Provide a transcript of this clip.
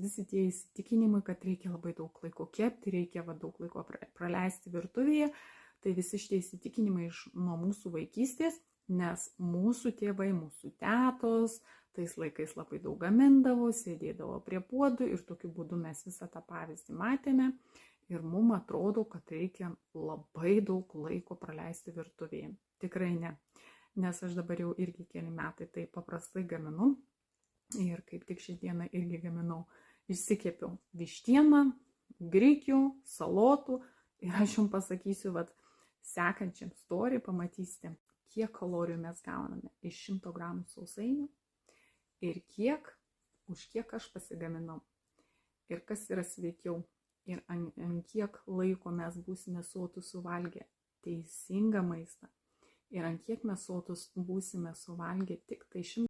visi tie įsitikinimai, kad reikia labai daug laiko kepti, reikia daug laiko praleisti virtuvėje, tai visi šitie įsitikinimai nuo mūsų vaikystės, nes mūsų tėvai, mūsų tetos tais laikais labai daug gamindavo, sėdėdavo prie puodų ir tokiu būdu mes visą tą pavyzdį matėme ir mums atrodo, kad reikia labai daug laiko praleisti virtuvėje. Tikrai ne, nes aš dabar jau irgi keli metai tai paprastai gaminu ir kaip tik šiandieną irgi gaminau, išsikepiau vištieną, grikių, salotų ir aš jums pasakysiu, sekančiam story pamatysite, kiek kalorijų mes gauname iš 100 gramų sausainių ir už kiek aš pasigaminau ir kas yra sveikiau ir ant kiek laiko mes būsime sotus suvalgę teisingą maistą ir ant kiek mes sotus būsime suvalgę tik tai 100